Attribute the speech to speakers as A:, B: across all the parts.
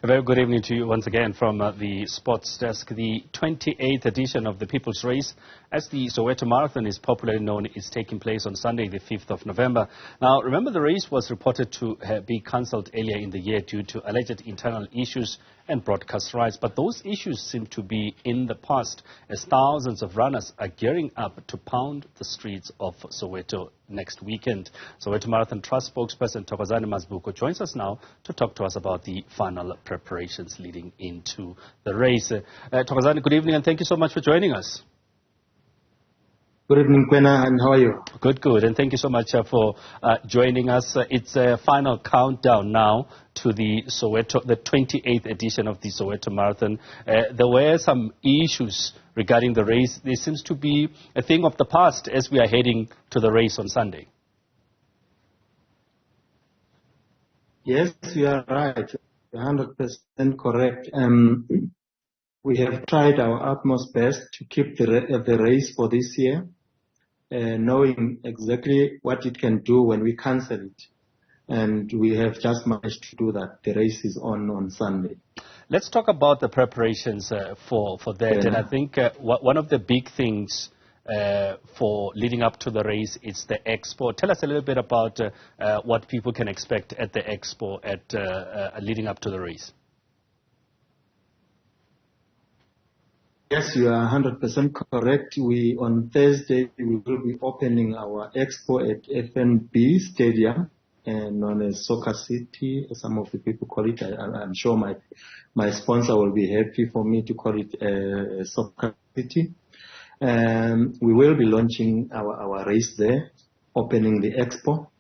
A: A very good evening to you once again from the sports desk. The 28th edition of the People's Race, as the Soweto Marathon is popularly known, is taking place on Sunday, the 5th of November. Now, remember, the race was reported to be cancelled earlier in the year due to alleged internal issues and broadcast rights. But those issues seem to be in the past, as thousands of runners are gearing up to pound the streets of Soweto next weekend. Soweto Marathon Trust spokesperson Thokozani Mazibuko joins us now to talk to us about the final preparations leading into the race. Thokozani, good evening, and thank you so much for joining us.
B: Good evening, Kwena, and how are you?
A: Good, good, and thank you so much for joining us. It's a final countdown now to the 28th edition of the Soweto Marathon. There were some issues regarding the race. This seems to be a thing of the past as we are heading to the race on Sunday.
B: Yes, you are right. 100% correct. We have tried our utmost best to keep the race for this year, knowing exactly what it can do when we cancel it. And we have just managed to do that. The race is on Sunday.
A: Let's talk about the preparations for that. Yeah. And I think one of the big things for leading up to the race is the Expo. Tell us a little bit about what people can expect at the Expo leading up to the race.
B: Yes, you are 100% correct. On Thursday, we will be opening our Expo at FNB Stadium, known as Soccer City, as some of the people call it. I'm sure my sponsor will be happy for me to call it Soccer City. We will be launching our race there, opening the Expo,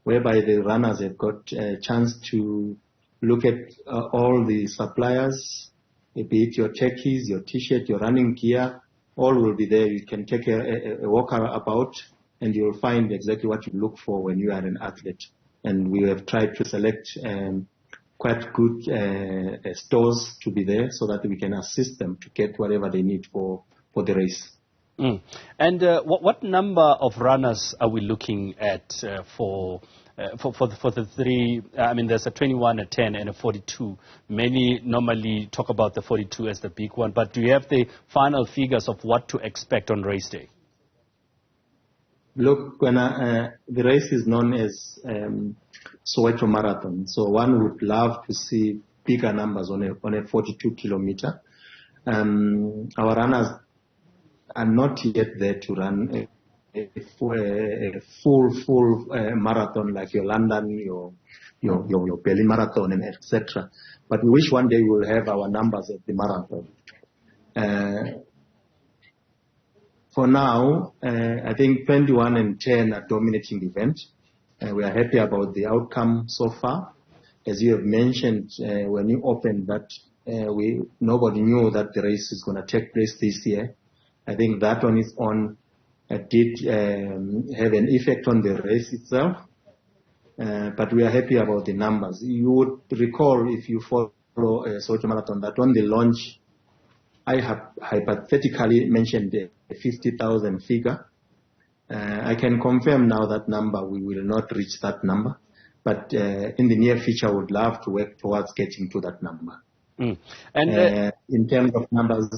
B: whereby the runners have got a chance to look at all the suppliers, be it your techies, your t-shirt, your running gear, all will be there. You can take a walk about and you'll find exactly what you look for when you are an athlete. And we have tried to select quite good stores to be there so that we can assist them to get whatever they need for the race.
A: And what number of runners are we looking at for the three? I mean, there's a 21, a 10, and a 42. Many normally talk about the 42 as the big one, but do you have the final figures of what to expect on race day?
B: Look, the race is known as Soweto Marathon, so one would love to see bigger numbers on a 42 kilometer. Our runners are not yet there to run a full marathon like your London, your Berlin Marathon, and etc. But we wish one day we will have our numbers at the marathon. For now, I think 21 and 10 are dominating the event. We are happy about the outcome so far. As you have mentioned, when you opened that, nobody knew that the race is going to take place this year. I think that on its own did have an effect on the race itself, but we are happy about the numbers. You would recall, if you follow Soweto Marathon, that on the launch, I have hypothetically mentioned a 50,000 figure. I can confirm now that number, we will not reach that number, but in the near future, I would love to work towards getting to that number. And in terms of numbers,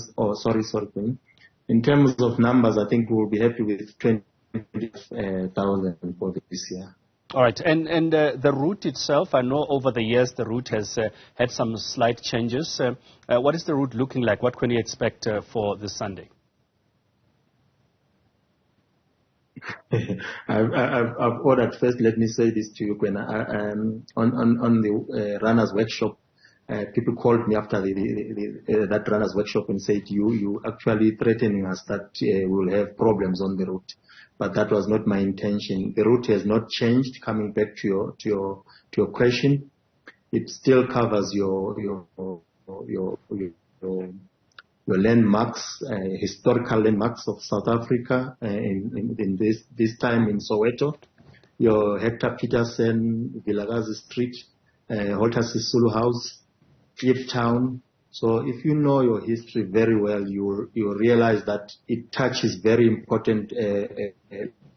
B: in terms of numbers, I think we'll be happy with 20,000 for this year.
A: All right. And the route itself, I know over the years the route has had some slight changes. What is the route looking like? What can you expect for this Sunday?
B: I've ordered, first let me say this to you, Kwena. On the runners workshop, people called me after that runners workshop and said, you actually threatening us that we will have problems on the route. But that was not my intention. The route has not changed. Coming back to your question, it still covers your landmarks, historical landmarks of South Africa in this time in Soweto. Your Hector Peterson, Vilakazi Street, Walter Sisulu House, Cape Town. So if you know your history very well, you realize that it touches very important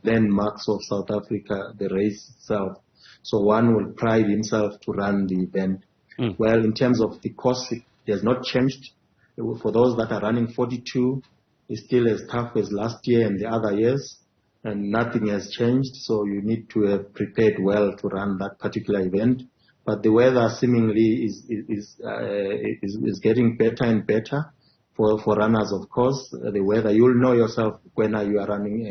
B: landmarks of South Africa, the race itself. So one will pride himself to run the event. Well, in terms of the cost, it has not changed. For those that are running 42, it's still as tough as last year and the other years, and nothing has changed. So you need to have prepared well to run that particular event. But the weather seemingly is getting better and better for runners, of course. The weather, you'll know yourself when you are running.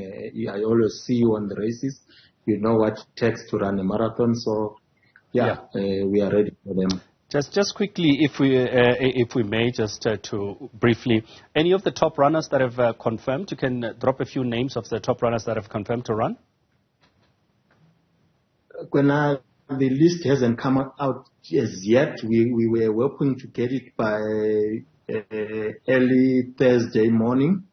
B: I always see you on the races. You know what it takes to run a marathon. So, we are ready for them.
A: Just quickly, if we may, just to briefly, any of the top runners that have confirmed, you can drop a few names of the top runners that have confirmed to run?
B: The list hasn't come out as yet. We were hoping to get it by early Thursday morning.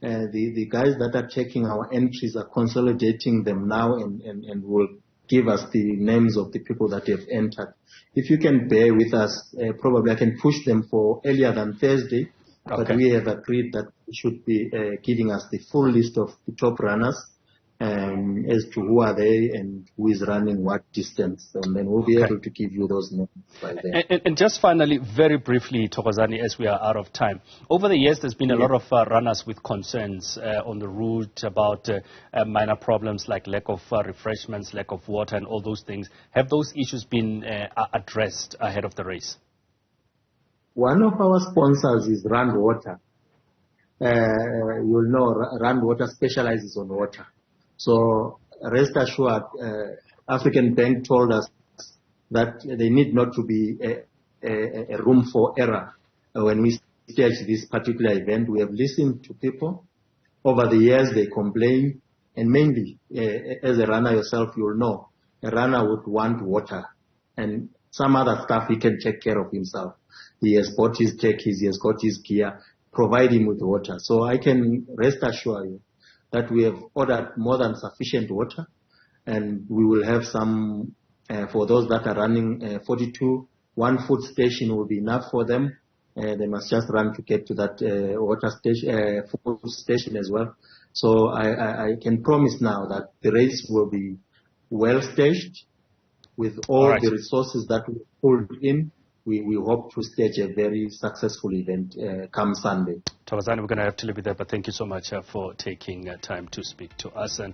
B: The guys that are checking our entries are consolidating them now and will give us the names of the people that have entered. If you can bear with us, probably I can push them for earlier than Thursday, but we have agreed that we should be giving us the full list of the top runners as to who are they and who is running what distance, and then we'll be able to give you those names by then.
A: And just finally, very briefly, Thokozani, as we are out of time, over the years there's been a lot of runners with concerns on the route about minor problems like lack of refreshments, lack of water and all those things. Have those issues been addressed ahead of the race?
B: One of our sponsors is Rand Water. You'll know Rand Water specializes on water. So rest assured, African Bank told us that there need not to be a room for error when we stage this particular event. We have listened to people. Over the years, they complain, and mainly, as a runner yourself, you'll know, a runner would want water and some other stuff he can take care of himself. He has bought his khakis, he has got his gear, provide him with water. So I can rest assure you that we have ordered more than sufficient water, and we will have some, for those that are running 42, one food station will be enough for them. They must just run to get to that water station, food station as well. So I can promise now that the race will be well staged with all the resources that we pulled in. We hope to stage a very successful event come Sunday.
A: Thokozani, we're going to have to leave it there, but thank you so much for taking time to speak to us. And